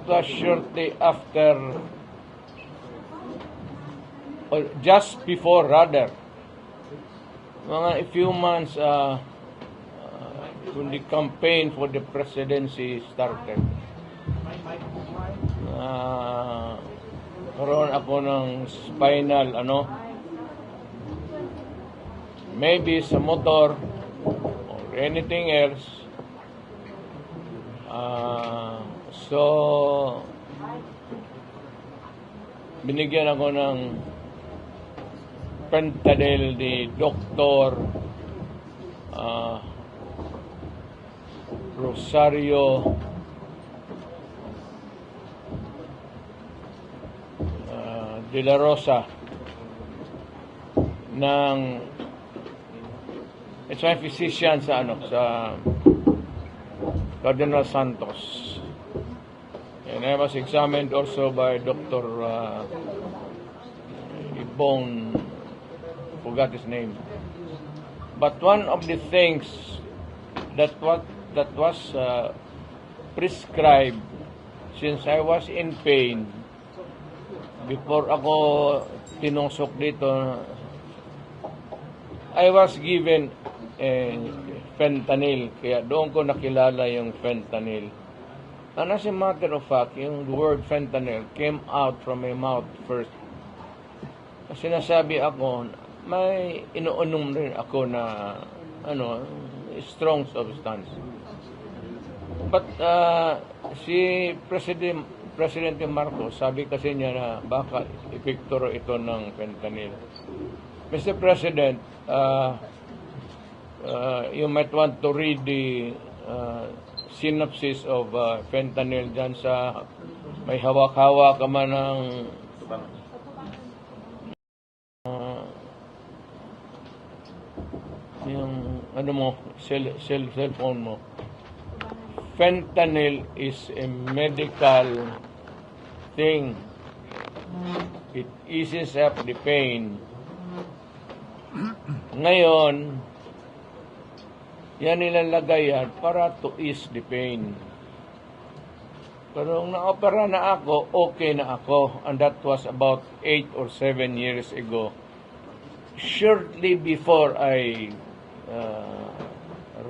was shortly after, or just before rather, mga a few months when the campaign for the presidency started. Karoon ako ng spinal, maybe sa motor or anything else. So, binigyan ako ng fentanyl ni Dr. Rosario de la Rosa ng it's my physician sa Cardinal Santos. And I was examined also by Dr. Ibong, forgot his name. But one of the things that was prescribed since I was in pain before ako tinusok dito, I was given fentanyl, kaya doon ko nakilala yung fentanyl. And as a matter of fact, yung word fentanyl came out from my mouth first. Kasi nasabi ako, may inuunom rin ako na strong substance. But si Presidente Marcos, sabi kasi niya na baka epekto ito ng fentanyl. Mr. President, you might want to read the synopsis of fentanyl dyan sa may hawak-hawak ka man ng yung cellphone mo. Fentanyl is a medical thing. It eases up the pain. Ngayon, yan nilalagay yan para to ease the pain. Pero nung na-opera na ako, okay na ako. And that was about 8 or 7 years ago. Shortly before I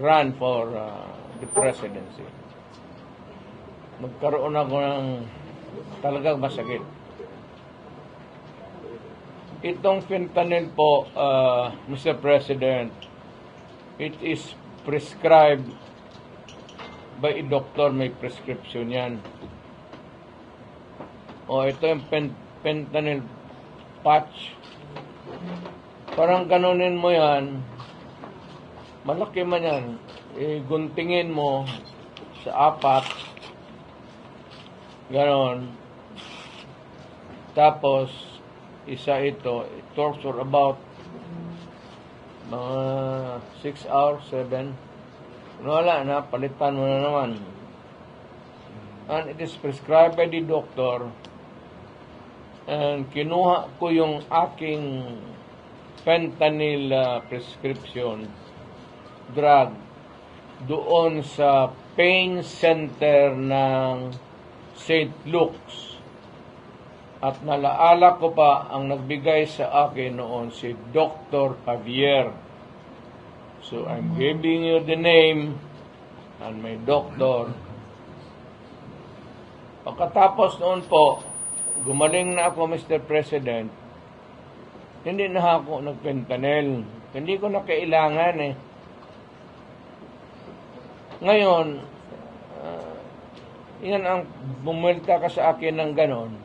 ran for the presidency. Magkaroon ako ng talagang masakit. Itong fentanyl po, Mr. President, it is prescribed by a doctor, may prescription yan. Ito yung fentanyl patch. Parang ganunin mo yan, malaki man yan, guntingin mo sa 4, ganon. Tapos, isa ito, it talks for about mga 6 hours, 7. Wala na, palitan mo na naman. And it is prescribed by the doctor. And kinuha ko yung aking fentanyl prescription drug doon sa pain center ng St. Luke's. At nalaala ko pa, ang nagbigay sa akin noon si Dr. Javier. So, I'm giving you the name and my doctor. Pagkatapos noon po, gumaling na ako, Mr. President. Hindi na ako nag-fentanyl. Hindi ko na kailangan Ngayon, yan ang bumulta ka sa akin ng ganon.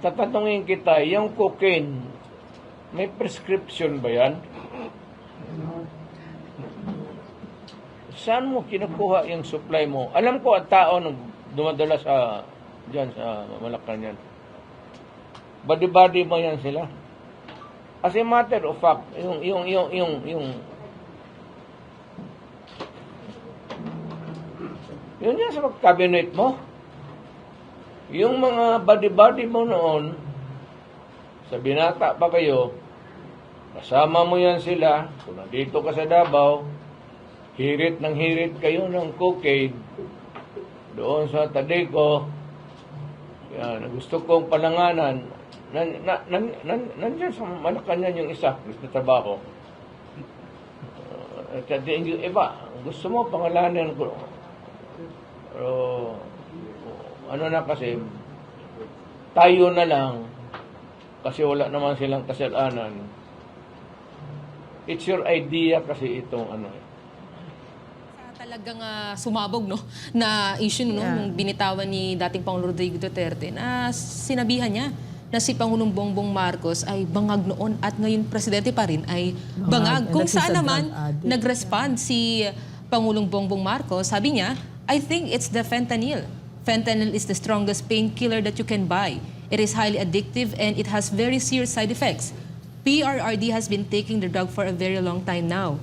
Tatanungin kita, yung cocaine, may prescription ba yan? Saan mo kinukuha yung supply mo? Alam ko ang tao nung dumadala dyan sa Malacanang. Body-body mo yan sila. As a matter of fact, yung yun yan sa cabinet mo. Yung mga body-body mo noon, sa binata pa kayo, kasama mo yan sila, kung nandito ka sa Davao, hirit kayo ng cocaine, doon sa Tadeco. Yan, gusto kong pananganan. Nandiyan sa Malacanang yung isa, gusto trabaho. At yung iba, gusto mo pangalanan ko. Pero, ano na kasi, tayo na lang, kasi wala naman silang kasalanan. It's your idea kasi itong ano. Talagang sumabog no na issue no nung binitawan ni dating Pangulong Rodrigo Duterte na sinabihan niya na si Pangulong Bongbong Marcos ay bangag noon at ngayon presidente pa rin ay bangag. Kung saan naman nag-respond si Pangulong Bongbong Marcos, sabi niya, I think it's the fentanyl. Fentanyl is the strongest painkiller that you can buy. It is highly addictive and it has very serious side effects. PRRD has been taking the drug for a very long time now.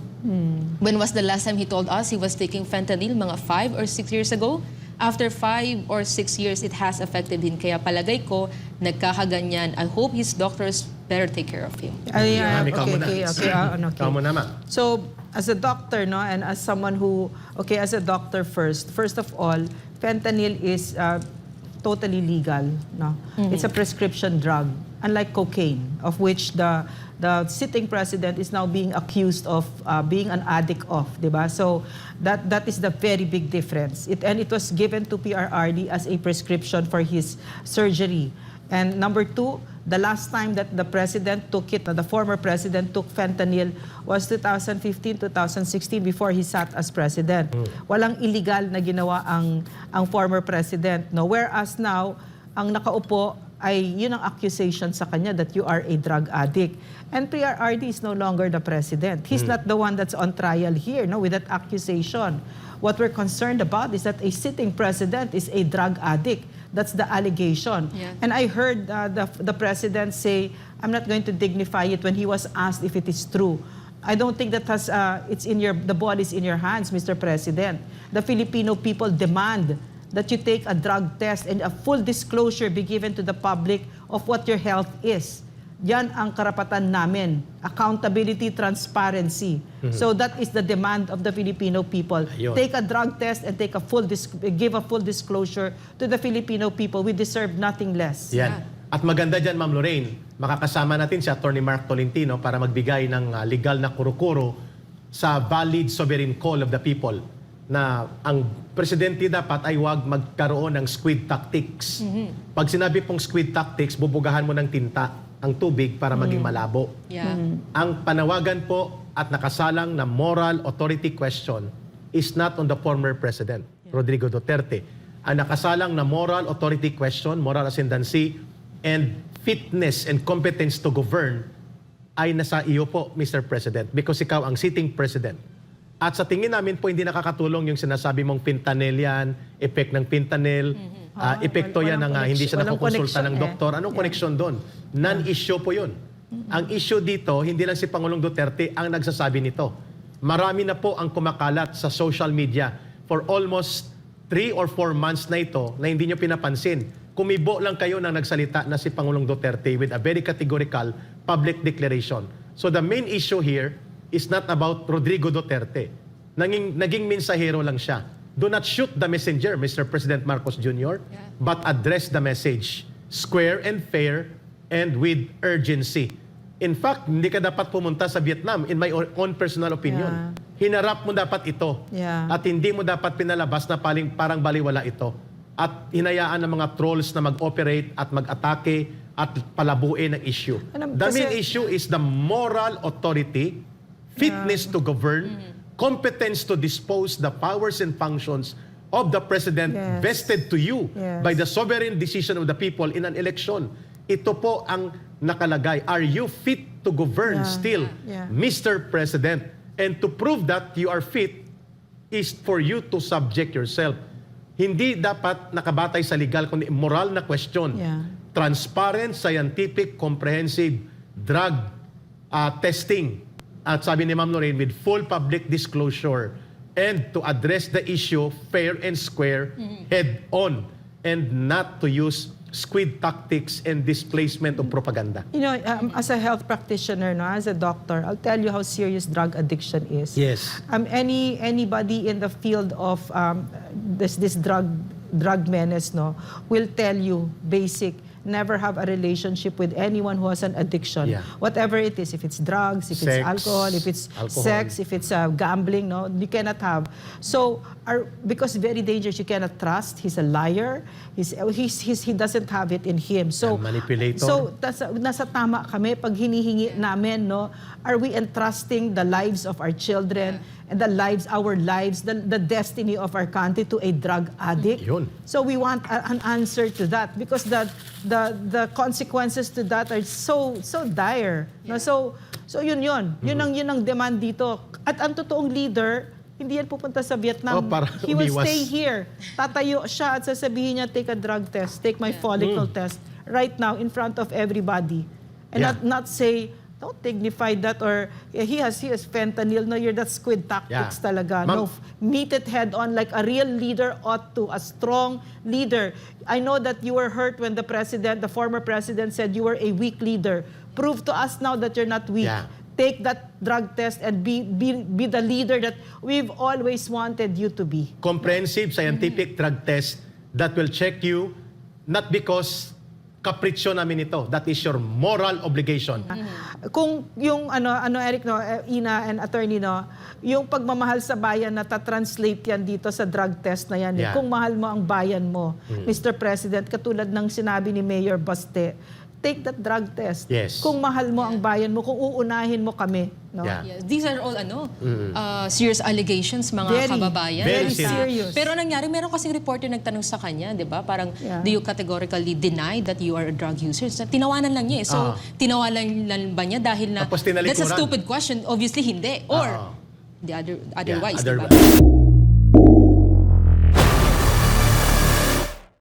When was the last time he told us he was taking fentanyl? Mga 5 or 6 years ago? After 5 or 6 years, it has affected him. Kaya palagay ko, nagkakaganyan. I hope his doctors better take care of him. Okay. So, as a doctor, no, and as someone who, as a doctor first of all, fentanyl is totally legal, no? It's a prescription drug, unlike cocaine, of which the sitting president is now being accused of being an addict of, diba? So that is the very big difference. It was given to PRRD as a prescription for his surgery. And number two, the last time that the president took it, the former president took fentanyl was 2015, 2016 before he sat as president. Walang illegal na ginawa ang former president, no? Whereas now, ang nakaupo ay yun ang accusation sa kanya that you are a drug addict. And PRRD is no longer the president. He's not the one that's on trial here, no, with that accusation. What we're concerned about is that a sitting president is a drug addict. That's the allegation. Yeah. And I heard the president say, I'm not going to dignify it when he was asked if it is true. I don't think that has, the ball is in your hands, Mr. President. The Filipino people demand that you take a drug test and a full disclosure be given to the public of what your health is. Yan ang karapatan namin. Accountability, transparency. So that is the demand of the Filipino people. Ayun. Take a drug test and give a full disclosure to the Filipino people. We deserve nothing less. Yan. At maganda dyan, Ma'am Lorraine, makakasama natin si Atty. Mark Tolentino para magbigay ng legal na kuro-kuro sa valid sovereign call of the people na ang presidente dapat ay huwag magkaroon ng squid tactics. Pag sinabi pong squid tactics, bubugahan mo ng tinta ang tubig para maging malabo. Yeah. Ang panawagan po at nakasalang na moral authority question is not on the former president, Rodrigo Duterte. Ang nakasalang na moral authority question, moral ascendancy, and fitness and competence to govern ay nasa iyo po, Mr. President, because ikaw ang sitting president. At sa tingin namin po, hindi nakakatulong yung sinasabi mong fentanyl yan, effect ng fentanyl, epekto yan ng hindi siya nakukonsulta ng doktor. Anong connection doon? Non-issue po yun. Ang issue dito, hindi lang si Pangulong Duterte ang nagsasabi nito. Marami na po ang kumakalat sa social media for almost 3 or 4 months na ito na hindi nyo pinapansin. Kumibo lang kayo nang nagsalita na si Pangulong Duterte with a very categorical public declaration. So the main issue here is not about Rodrigo Duterte. Naging mensahero lang siya. Do not shoot the messenger, Mr. President Marcos Jr., but address the message square and fair and with urgency. In fact, hindi ka dapat pumunta sa Vietnam, in my own personal opinion. Hinarap mo dapat ito. At hindi mo dapat pinalabas na parang baliwala ito. At hinayaan ng mga trolls na mag-operate at mag-atake at palabuin ng issue. The main issue is the moral authority, fitness to govern, competence to dispose the powers and functions of the president vested to you by the sovereign decision of the people in an election. Ito po ang nakalagay. Are you fit to govern still, Mr. President? And to prove that you are fit is for you to subject yourself. Hindi dapat nakabatay sa legal, kundi moral na question. Transparent, scientific, comprehensive drug testing. At sabi ni Ma'am Lorraine, with full public disclosure and to address the issue fair and square, head on, and not to use squid tactics and displacement of propaganda. You know, as a health practitioner, no, as a doctor, I'll tell you how serious drug addiction is. Yes. Anybody in the field of this drug drug menace, no, will tell you basic, never have a relationship with anyone who has an addiction. Yeah. Whatever it is, if it's drugs, if it's Sex, alcohol, if it's alcohol. sex, if it's gambling, no, you cannot have. So, because very dangerous, you cannot trust. He's a liar. He doesn't have it in him. So, And manipulator. So, nasa tama kami pag hinihingi namin, no, are we entrusting the lives of our children and our lives, the destiny of our country to a drug addict? Yun. So we want an answer to that because the consequences to that are so dire. No? So yun. Yun ang demand dito. At ang totoong leader, hindi yan pupunta sa Vietnam. Oh, para He will umiwas. stay here. Tatayo siya at sasabihin niya, take a drug test, take my follicle test right now in front of everybody. And Yeah. not say, don't dignify that, or he has fentanyl. No, you're that squid tactics Yeah. talaga. Ma'am- No, meet it head on like a real leader ought to, a strong leader. I know that you were hurt when the former president said you were a weak leader. Prove to us now that you're not weak. Yeah. Take that drug test and be the leader that we've always wanted you to be. Comprehensive scientific drug test that will check you not because kapritsyo namin ito. That is your moral obligation. Kung yung Eric, no, Ina and attorney, no, yung pagmamahal sa bayan na ta-translate yan dito sa drug test na yan. Yeah. Kung mahal mo ang bayan mo, Mr. President, katulad ng sinabi ni Mayor Baste, take that drug test. Yes. Kung mahal mo ang bayan mo, kung uunahin mo kami, no? Yeah. Yes. These are all serious allegations, mga Very, kababayan. very serious. Pero nangyari, meron kasing reporter nagtanong sa kanya, di ba? Parang, Yeah. do you categorically deny that you are a drug user? So, tinawanan lang niya eh. So, tinawanan lang ba niya dahil na, Tapos tinalikuran. that's a stupid question. Obviously, hindi. Or, otherwise, Yeah, di ba? otherwise.